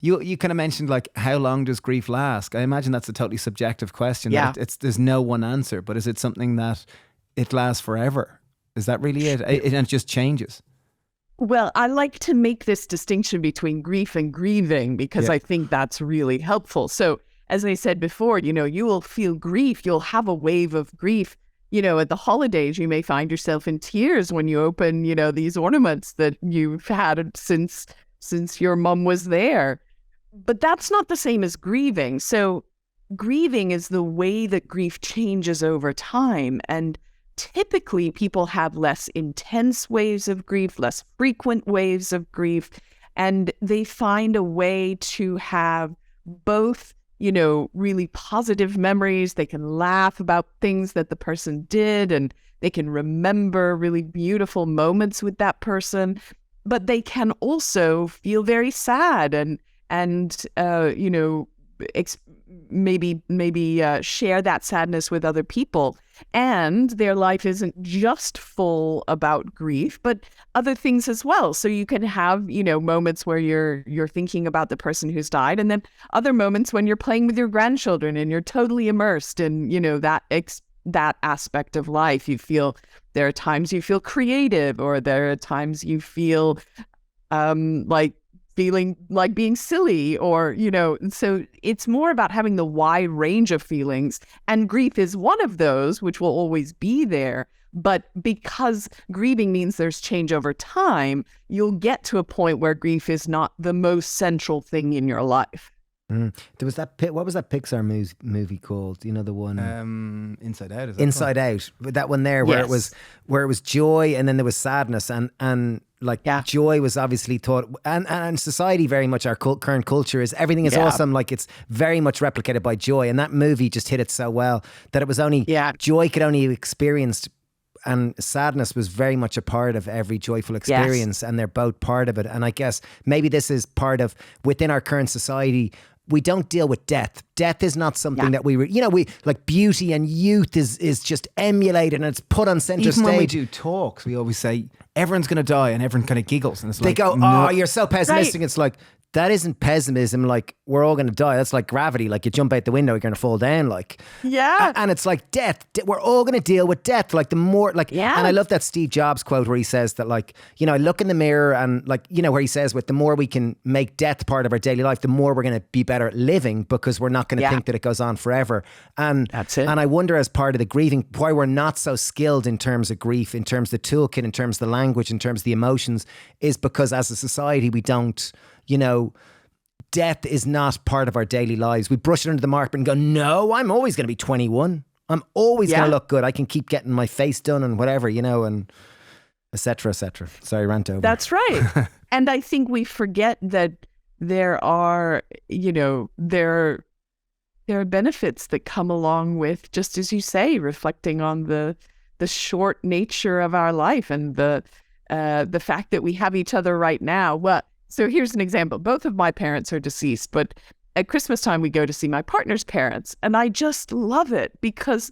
You kind of mentioned like how long does grief last? I imagine that's a totally subjective question. Yeah. That it's there's no one answer, but is it something that it lasts forever? Is that really it? It just changes. Well, I like to make this distinction between grief and grieving because Yeah. I think that's really helpful. So, as I said before, you will feel grief. You'll have a wave of grief. At the holidays, you may find yourself in tears when you open, these ornaments that you've had since your mom was there. But that's not the same as grieving. So, grieving is the way that grief changes over time. And typically, people have less intense waves of grief, less frequent waves of grief, and they find a way to have both, really positive memories. They can laugh about things that the person did, and they can remember really beautiful moments with that person. But they can also feel very sad and maybe share that sadness with other people. And their life isn't just full about grief, but other things as well. So you can have, moments where you're thinking about the person who's died, and then other moments when you're playing with your grandchildren and you're totally immersed in, that aspect of life. There are times you feel creative, or there are times you feel like feeling like being silly, or, so it's more about having the wide range of feelings. And grief is one of those, which will always be there. But because grieving means there's change over time, you'll get to a point where grief is not the most central thing in your life. There was what was that Pixar movie called? You know, the one Inside Out. Is that Inside Out. That one there, where it was joy, and then there was sadness, and like joy was obviously thought, and society very much, our current culture is everything is awesome. Like it's very much replicated by joy, and that movie just hit it so well that it was only joy could only be experienced. And sadness was very much a part of every joyful experience, and they're both part of it. And I guess maybe this is part of, within our current society, we don't deal with death. Death is not something that we like. Beauty and youth is just emulated, and it's put on center stage. Even when we do talks, we always say everyone's going to die, and everyone kind of giggles, and it's they like, go, no. "Oh, you're so pessimistic." Right. It's like, that isn't pessimism. Like, we're all going to die. That's like gravity. Like, you jump out the window, you're going to fall down. Like, and it's like death. We're all going to deal with death. Like, the more, like, and I love that Steve Jobs quote where he says that, like, I look in the mirror, and like, where he says, with the more we can make death part of our daily life, the more we're going to be better at living, because we're not going to think that it goes on forever. And that's it. And I wonder, as part of the grieving, why we're not so skilled in terms of grief, in terms of the toolkit, in terms of the language, in terms of the emotions, is because as a society, we don't, death is not part of our daily lives. We brush it under the mark and go, no, I'm always going to be 21. I'm always going to look good. I can keep getting my face done and whatever, and et cetera, et cetera. Sorry, rant over. That's right. And I think we forget that there are benefits that come along with, just as you say, reflecting on the short nature of our life, and the fact that we have each other right now. Well, so here's an example. Both of my parents are deceased, but at Christmas time, we go to see my partner's parents. And I just love it because,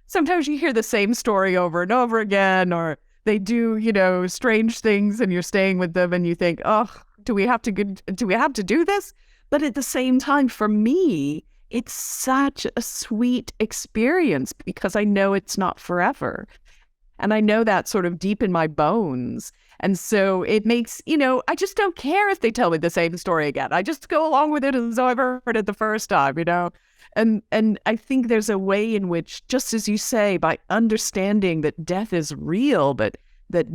sometimes you hear the same story over and over again, or they do, strange things, and you're staying with them and you think, oh, do we have to do this? But at the same time, for me, it's such a sweet experience because I know it's not forever. And I know that sort of deep in my bones. And so it makes, I just don't care if they tell me the same story again. I just go along with it as though I've heard it the first time, And I think there's a way in which, just as you say, by understanding that death is real, but that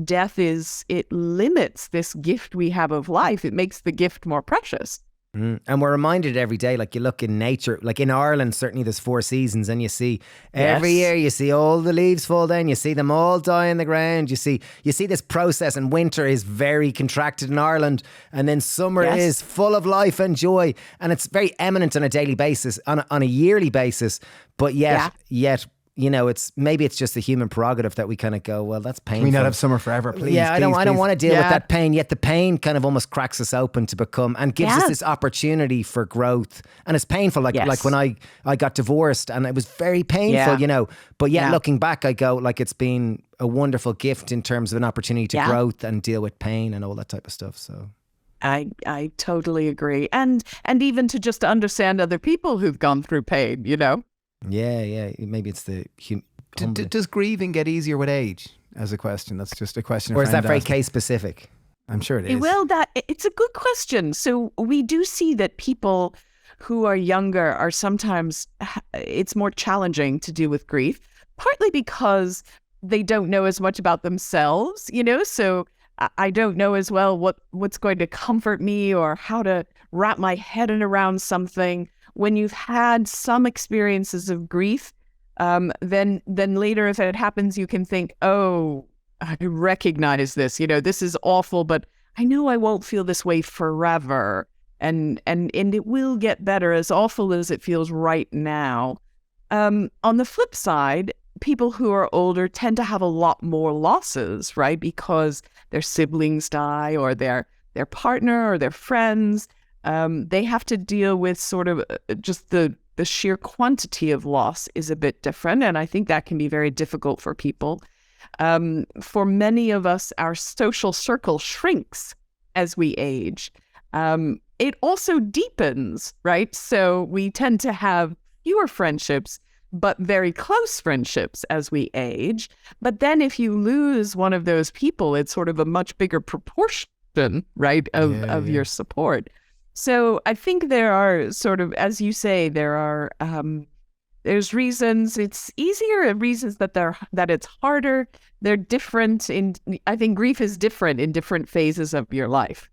it limits this gift we have of life. It makes the gift more precious. And we're reminded every day, like you look in nature, like in Ireland, certainly there's 4 seasons, and you see every year, you see all the leaves fall down, you see them all die in the ground, you see this process, and winter is very contracted in Ireland, and then summer is full of life and joy, and it's very eminent on a daily basis, on a yearly basis, but yet it's just a human prerogative that we kind of go, well, that's painful. Can we not have summer forever, please? Yeah, I don't want to deal with that pain. Yet the pain kind of almost cracks us open to become, and gives us this opportunity for growth. And it's painful, like when I got divorced, and it was very painful, But yet looking back, I go, like, it's been a wonderful gift in terms of an opportunity to growth and deal with pain and all that type of stuff. So. I totally agree. And even to just understand other people who've gone through pain, you know? Yeah. Maybe it's the Does grieving get easier with age? As a question, that's just a question. Or is that very case specific? I'm sure it is. Well, it's a good question. So we do see that people who are younger are sometimes, it's more challenging to deal with grief, partly because they don't know as much about themselves, you know? So I don't know as well what's going to comfort me or how to wrap my head around something. When you've had some experiences of grief, then later, if it happens, you can think, oh, I recognize this, you know, this is awful, but I know I won't feel this way forever. And it will get better, as awful as it feels right now. On the flip side, people who are older tend to have a lot more losses, right? Because their siblings die, or their partner, or their friends. They have to deal with sort of just the sheer quantity of loss is a bit different. And I think that can be very difficult for people. For many of us, our social circle shrinks as we age. It also deepens, right? So we tend to have fewer friendships, but very close friendships as we age. But then if you lose one of those people, it's sort of a much bigger proportion, right, of your support. So I think there are sort of, as you say, there's reasons it's easier and reasons that it's harder. They're different I think grief is different in different phases of your life.